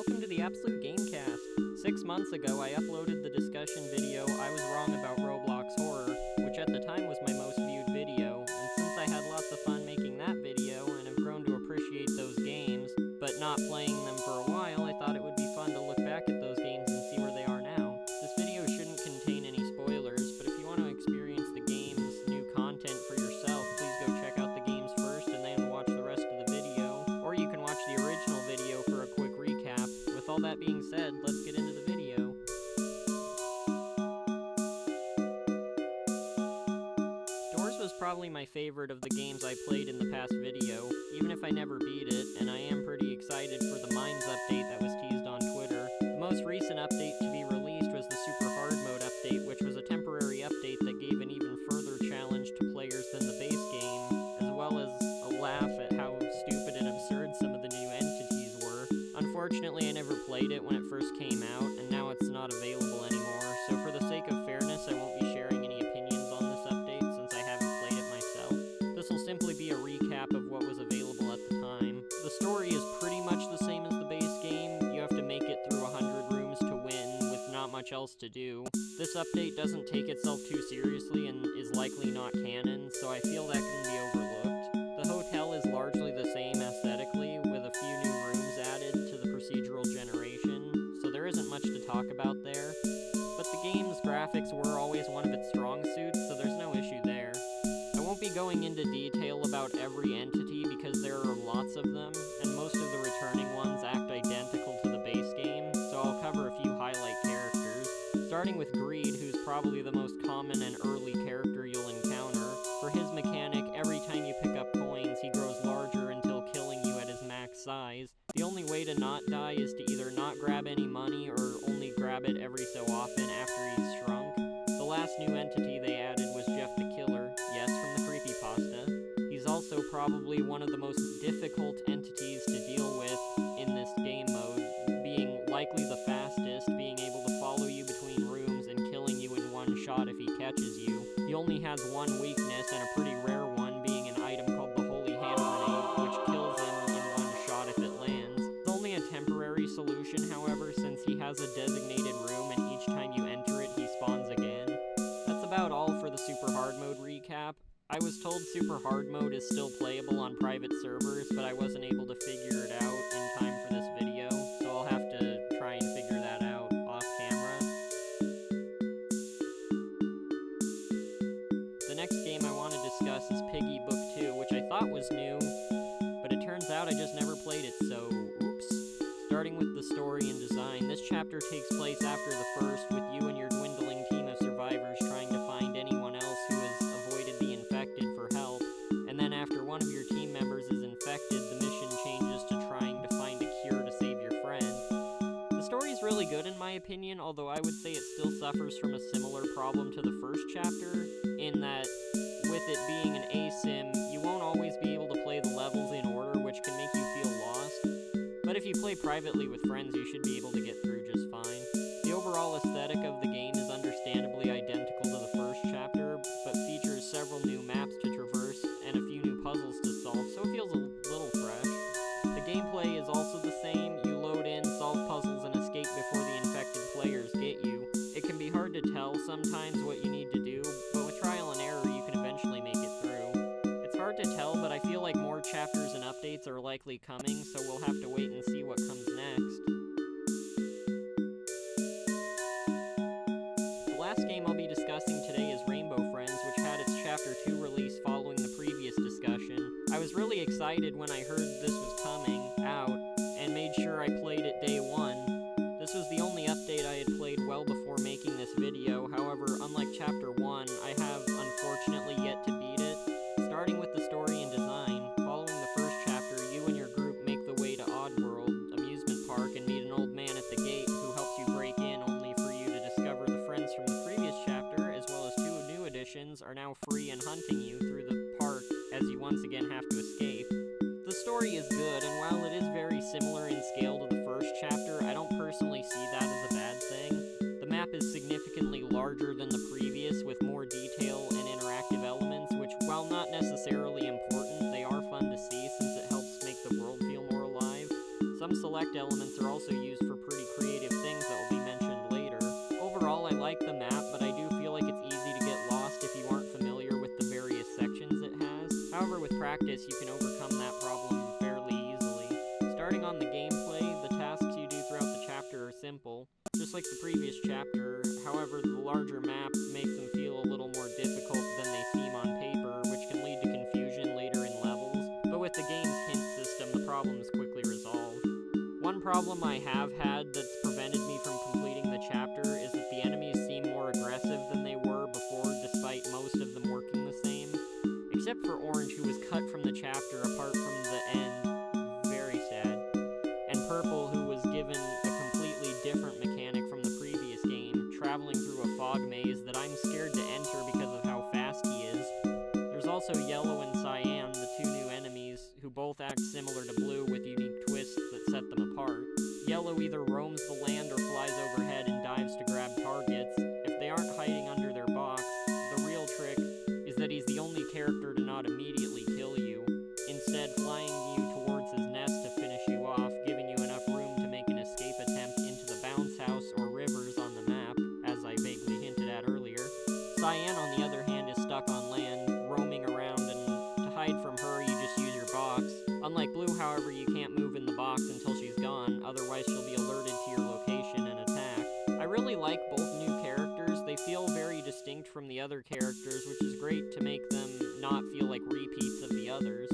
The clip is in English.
welcome to the Absolute Gamecast. 6 months ago, I uploaded the discussion video I Was Wrong About Roblox Horror, which at the time was my most viewed video, and since I had lots of fun making that video and have grown to appreciate those games, but not playing them for a while, I thought it would be fun to look back at those games and see where they are now. This video shouldn't contain any spoilers, but if you want to experience the game's new content for yourself, please go check out the games first and then watch the rest of the video, or you can watch the original video for a quick recap. With all that being said, let's get into the video. Doors was probably my favorite of the games I played in the past video, even if I never beat it, and I am pretty excited for the Mines update that was teased on Twitter. The most recent update to be released was the Super Hard Mode update, which was a temporary update that gave an even further challenge to players than the base game, as well as a laugh at how stupid and absurd some of the new entities were. Unfortunately, I never played it when it first came out, and now it's not available anymore, so for the sake of fairness, I won't be sharing any opinions on this update since I haven't played it myself. This will simply be a recap of what was available at the time. The story is pretty much the same as the base game. You have to make it through 100 rooms to win, with not much else to do. This update doesn't take itself too seriously and is likely not canon, so I feel that can be overlooked. The hotel is largely the same aesthetically, with a few new rooms added to the procedural generation, so there isn't much to talk about there. But the game's graphics were always one of its strong suits, so there's no issue there. I won't be going into detail about every entity because there are lots of them, and most of the returning ones act identical to the base game, so I'll cover a few highlight characters. Starting with Greed, who's probably the most common and early character you'll encounter. For his mechanic, every time you pick up coins, he grows larger until killing you at his max size. The only way to not die is to either not grab any money or only grab it every so often after he's shrunk. The last new entity they added was Jeff the Killer, yes, from the creepypasta. He's also probably one of the most difficult entities to deal with in this game mode, being likely the fastest, being able to follow you between rooms and killing you in one shot if he catches you. He only has one weakness, and a pretty rare one, being an item called the Holy Hand Grenade, which kills him in one shot if it lands. It's only a temporary solution, however, since he has a designated room and each time you enter it, he spawns again. That's about all for the Super Hard Mode recap. I was told Super Hard Mode is still playable on private servers, but I wasn't able to figure it out in time for this video, so I'll have to try and figure that out off camera. The next game I want to discuss is Piggy Book 2, which I thought was new, but it turns out I just never played it, so oops. Starting with the story and design, this chapter takes place after the first, with you and your dwindling team of survivors trying to find anyone else who has avoided the infected for help, and then after one of your team members is infected, the mission changes to trying to find a cure to save your friend. The story's really good in my opinion, although I would say it still suffers from a similar problem to the first chapter, in that with it being an ASIM, you won't always be able to play the levels in order, which can make you feel lost. But if you play privately with friends, you should be able to get through just fine. The overall aesthetic of the game is understandably identical to the first chapter, but features several new maps to traverse and a few new puzzles to solve, so it feels a little fresh. The gameplay is also the same. You load in, solve puzzles, and escape before the infected players get you. It can be hard to tell sometimes what you need to do, but with trial and error you can eventually make it through. It's hard to tell, but I feel like more chapters and updates are likely coming, so we'll have to wait and see what comes next. The last game I'll be discussing today is Rainbow Friends, which had its Chapter 2 release following the previous discussion. I was really excited when I heard this was coming out, and made sure I played it day one. This was the only update I had played well before making this video. However, unlike Chapter 1, I have unfortunately yet to beat it. Starting with the story and design, following the first chapter, you and your group make the way to Oddworld amusement park and meet an old man at the gate who helps you break in, only for you to discover the friends from the previous chapter, as well as 2 new additions, are now free and hunting you through the park as you once again have to escape. The story is good, and while it is very similar in scale to the first chapter, I don't personally see that as a bad thing. The map is significantly larger than the previous, with more detail and interactive elements, which, while not necessarily important, they are fun to see since it helps make the world feel more alive. Some select elements are also used for pretty creative things that will be mentioned later. Overall, I like the map, but I do feel like it's easy to get lost if you aren't familiar with the various sections it has. However, with practice, you can overcome that problem fairly easily. Starting on the gameplay, the tasks you do throughout the chapter are simple, just like the previous chapter. However, the larger map makes them feel a little more difficult than they seem on paper, which can lead to confusion later in levels. But with the game's hint system, the problem is quickly resolved. One problem I have had that's prevented me from completing the chapter is that the enemies seem more aggressive than they were before, despite most of them working the same. Except for Orange, who was cut from the chapter apart from the end. Very sad. And Purple, who was given a completely different mechanic from the previous game, traveling through a fog maze that I'm scared to enter because of how fast he is. There's also Yellow and Cyan, the two new enemies, who both act similar to Blue with unique twists that set them apart. Yellow either roams the land or flies overhead and dives to grab targets. If they aren't hiding under their box, the real trick is that he's the only character to not immediately kill you, instead flying you towards his nest to finish you off, giving you enough room to make an escape attempt into the bounce house or rivers on the map, as I vaguely hinted at earlier. Cyan, on the other hand, is stuck on land, roaming around, and to hide from her, you just use your box. Unlike Blue, however, you can't move in the box until she's gone, otherwise she'll be alerted to your location and attack. I really like both new characters. They feel very distinct from the other characters, which is great to make them not feel like repeats of the others.